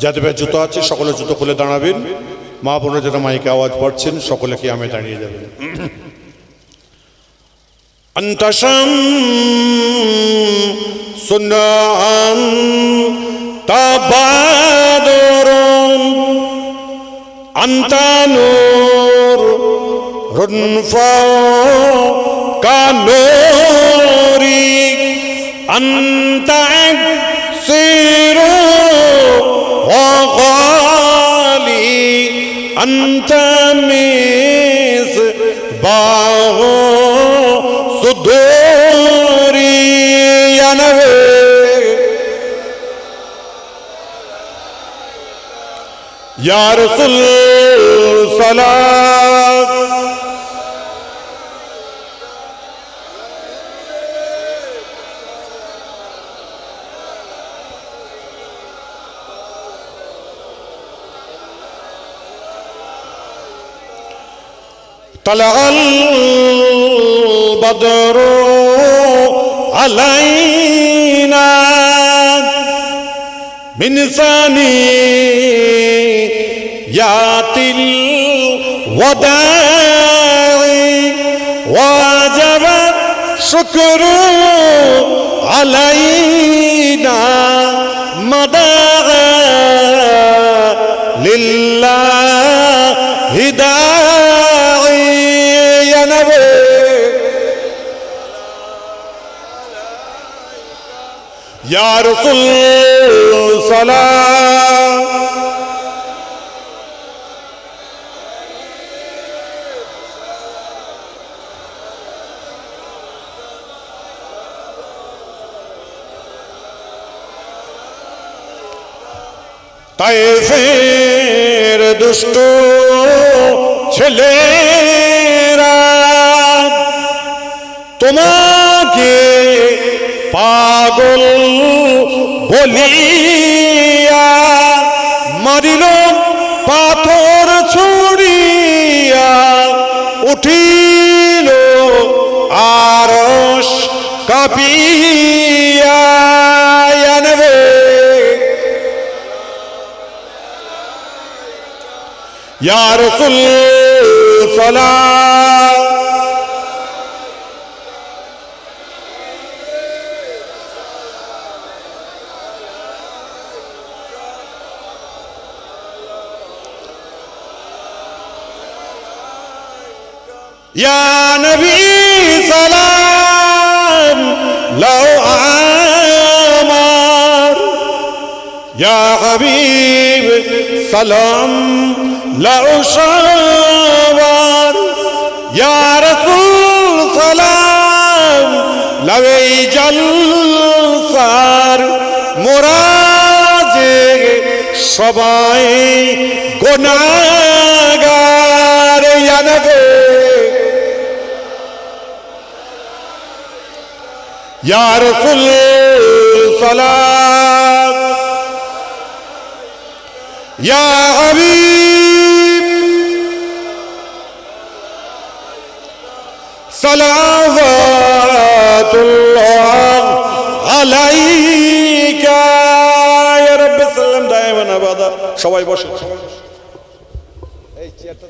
যাদের জুতো আছে সকলে জুতো খুলে দাঁড়াবেন। মা বোনের যারা মাইকে আওয়াজ পড়ছেন সকলে কি আমি দাঁড়িয়ে যাবেন। আন্তাশাম সুন্নান তাবাদুরুন আন্তানুর রুনফা কানুরি আন্তা সিরু وغالي أنت مصباح صدوري يا نبي يا رسول صلاة طلع البدر علينا من ثنيات الوداع وجب الشكر علينا مدى لله داعي يا نبي يا رسول صلاة তায়েফের দুষ্ট ছেলেরা তোমাকে পাগল বলিয়া মারিল পাথর ছুড়িয়া উঠিল আরশ কাঁপিয়া আনবে ইয়া রাসূল সালাম ইয়া নবী সালাম লাও আমার, ইয়া হাবিব সালাম লাও শাওয়ার, ইয়া রাসূল সালাম লাও জলসার, মোরা যে সবাই গুনাহগার, ইয়া নবী ইয়া রাসূল সালাম, ইয়া হাবিব সালাওয়াতুল্লাহ আলাইকা ইয়া রাব্বি সাল্লাম দায়মান আবাদা। সবাই বসে, এই চেয়ারটা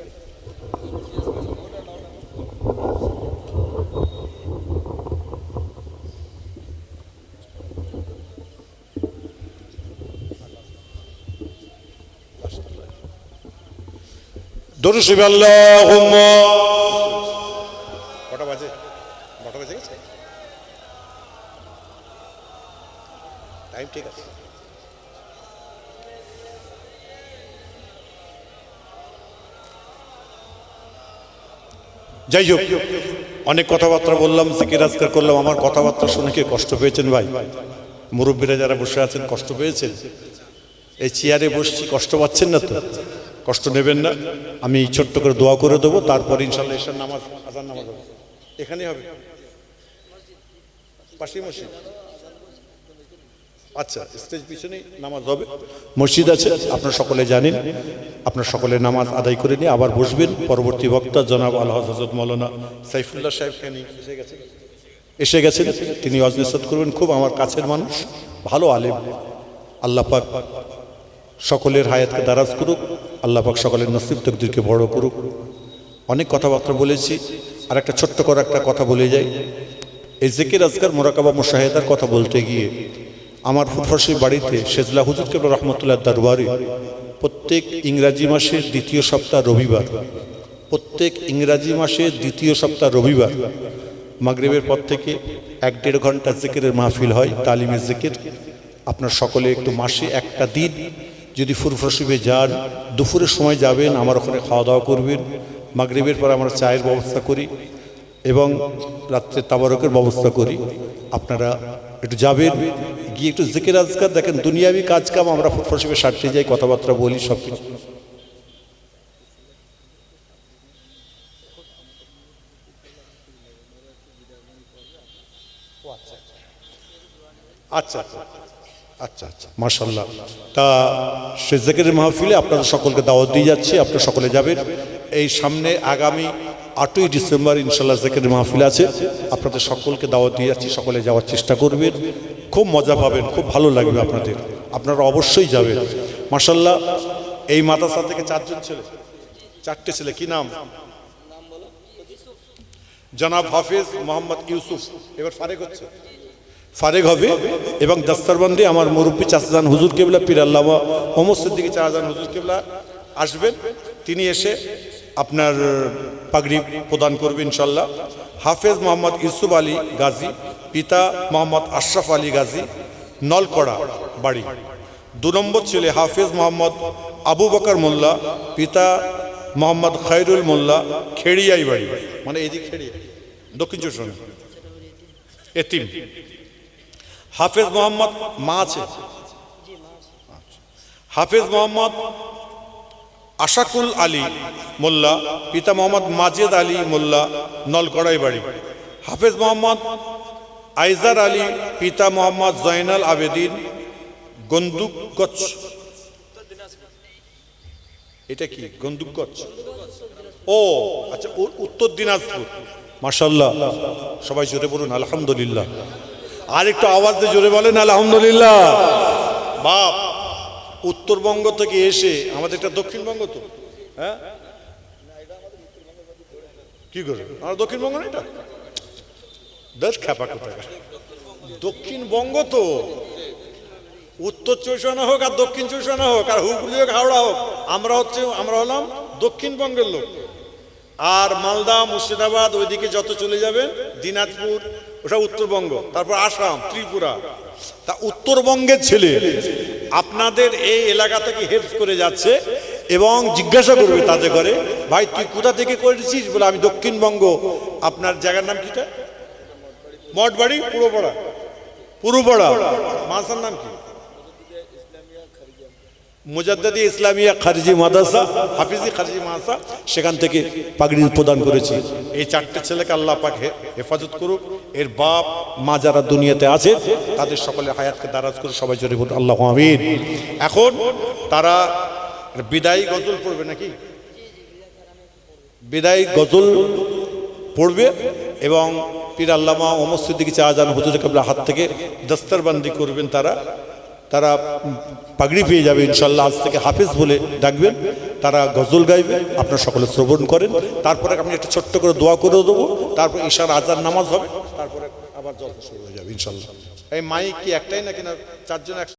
দরুদ শরীফ আল্লাহুম্মা। কটা বাজে? কটা বাজে গেছে? টাইম ঠিক আছে। যাই হোক, অনেক কথাবার্তা বললাম, জিকির আজকার করলাম। আমার কথাবার্তা শুনে কি কষ্ট পেয়েছেন ভাই? মুরব্বীরা যারা বসে আছেন কষ্ট পেয়েছেন? এই চেয়ারে বসছি, কষ্ট পাচ্ছেন না তো? কষ্ট নেবেন না। আমি ছোট্ট করে দোয়া করে দেবো, তারপর ইনশাল্লাহ এশার নামাজ, আজান নামাজ হবে এখানেই হবে, পাশেই মসজিদ। আচ্ছা, স্টেজ পিছনেই নামাজ হবে, মসজিদ আছে, আপনারা সকলে জানেন। আপনার সকলে নামাজ আদায় করে নিয়ে আবার বসবেন। পরবর্তী বক্তা জনাব আল হযরত মাওলানা সাইফুল্লাহ সাহেব এসে গেছেন, তিনি ওয়াজ নসিহত করবেন। খুব আমার কাছের মানুষ, ভালো আলেম। আল্লাহ পাক সকলের হায়াতকে দারাজ করুক, আল্লাহ পাক সকলের নসিব তকদিরকে বড় করুক। অনেক কথাবার্তা বলেছি, আর একটা ছোট্ট করে একটা কথা বলে যাই। এই জিকির আজকার মোরাকাবা মুশাহেদার কথা বলতে গিয়ে আমার ফুটফাসি বাড়িতে শেজলা হুজুর কেবল রহমতুল্লাহ দরবারে প্রত্যেক ইংরাজি মাসের দ্বিতীয় সপ্তাহ রবিবার, প্রত্যেক ইংরাজি মাসের দ্বিতীয় সপ্তাহ রবিবার মাগরিবের পর থেকে 1-1.5 ঘন্টা জিকিরের মাহফিল হয়, তালিমের জিকির। আপনার সকলে একটু মাসে একটা দিন যদি ফুরফুসিবে যান, দুপুরের সময় যাবেন, আমার ওখানে খাওয়া দাওয়া করবেন। মাগরিবের পর আমরা চায়ের ব্যবস্থা করি এবং রাত্রে তাবারকের ব্যবস্থা করি। আপনারা একটু যাবেন, গিয়ে একটু জিকির আজকার দেখেন। দুনিয়াবি কাজ কাম আমরা ফুরফুসিবে সারতে যাই, কথাবার্তা বলি, সব কিছু। আচ্ছা আচ্ছা আচ্ছা, মাশাআল্লাহ। তা সে জিকিরের মাহফিলে আপনাদের সকলকে দাওয়াত দিয়ে যাচ্ছি, আপনারা সকলে যাবেন। এই সামনে আগামী 8ই ডিসেম্বর ইনশাআল্লাহ জিকিরের মাহফিল আছে, আপনাদের সকলকে দাওয়াত দিয়ে যাচ্ছি, সকলে যাওয়ার চেষ্টা করবেন। খুব মজা পাবেন, খুব ভালো লাগবে আপনাদের, আপনারা অবশ্যই যাবেন। মাশাআল্লাহ, এই মাদ্রাসা থেকে 4জন ছেলে, 4টে ছেলে। কি নাম? জনাব হাফিজ মোহাম্মদ ইউসুফ, এবার ফারেক হচ্ছে, ফারেক হবে। এবং দস্তরবন্দি আমার মুরব্বী চাচাজান হুজুর কেবলা পীর আল্লামা মোহাম্মদ সিদ্দিকী চাচাজান হুজুর কেবলা আসবেন, তিনি এসে আপনার পাগড়ি প্রদান করবেন ইনশাল্লাহ। হাফেজ মোহাম্মদ ইউসুফ আলী গাজী, পিতা মোহাম্মদ আশরাফ আলী গাজী, নলকড়া বাড়ি। 2 নম্বর ছেলে হাফেজ মোহাম্মদ আবু বকর মোল্লা, পিতা মোহাম্মদ খৈরুল মোল্লা, খেড়িয়াই বাড়ি, মানে এদিক খেড়িয়া, দক্ষিণ চব্বিশ পরগনা, এতিম। হাফেজ মোহাম্মদ, মা আছে, হাফেজ মোহাম্মদ আশাকুল আলী মোল্লা, পিতা মোহাম্মদ মাজেদ আলী মোল্লা, নলকড়াই বাড়ি। হাফেজ মোহাম্মদ আইজার আলী, পিতা মোহাম্মদ জয়নাল আবেদিন, গন্দুকগঞ্জ। এটা কি গন্দুকগঞ্জ? ও আচ্ছা, উত্তর দিনাজপুর। মাশাআল্লাহ, সবাই জোরে বলুন আলহামদুলিল্লাহ। আর একটু আওয়াজ দিয়ে জোরে বলেন আলহামদুলিল্লাহ। বাপ, উত্তরবঙ্গ থেকে এসে, আমাদের এটা দক্ষিণবঙ্গ তো, হ্যাঁ কি করে আমরা দক্ষিণবঙ্গ না, এটা বেশ খ্যাপা কোথায়, দক্ষিণবঙ্গ তো। উত্তর 24 হোক আর দক্ষিণ 24 হোক আর হুগলি হোক হাওড়া হোক, আমরা হলাম দক্ষিণবঙ্গের লোক। আর মালদা মুর্শিদাবাদ ওইদিকে যত চলে যাবেন, দিনাজপুর ওটা উত্তরবঙ্গ, তারপর আসাম, ত্রিপুরা। তা উত্তরবঙ্গের ছেলে আপনাদের এই এলাকা থেকে হেল্প করে যাচ্ছে এবং জিজ্ঞাসা করবে তাদের ঘরে, ভাই তুই কোথা থেকে করেছিস? বলে আমি দক্ষিণবঙ্গ। আপনার জায়গার নাম কিটা? মঠবাড়ি, পুরোপাড়া। পুরোপাড়া মাদ্রাসার নাম কি? মুজাদ্দিদি ইসলামিয়া খারিজি মাদ্রাসা, হাফিজি খারিজি মাদ্রাসা। সেখান থেকে পাগড়ি প্রদান করেছি। এই চারটে ছেলেকে আল্লাহ পাক হেফাজত করুক। এর বাপ মা যারা দুনিয়াতে আছে তাদের সকলের হায়াতকে দারাজ করে সবাই জোরে বলুন আল্লাহু আমিন। এখন তারা বিদায়ী গজল পড়বে নাকি? বিদায়ী গজল পড়বে এবং পীর আল্লামা ওমর সিদ্দিকী শাহজাহান হুজুর কেবলার হাত থেকে দস্তরবন্দি করবেন। তারা পাগড়ি পেয়ে যাবে ইনশাল্লাহ। আজ থেকে হাফিজ বলে ডাকবেন, তারা গজল গাইবে, আপনারা সকলে শ্রবণ করেন। তারপরে আমি একটা ছোট্ট করে দোয়া করে দেবো, তারপর ঈশার আজান নামাজ হবে, তারপরে আবার জলসা শুরু হয়ে যাবে ইনশাল্লাহ। এই মাইক কি একটাই নাকি না চারজন?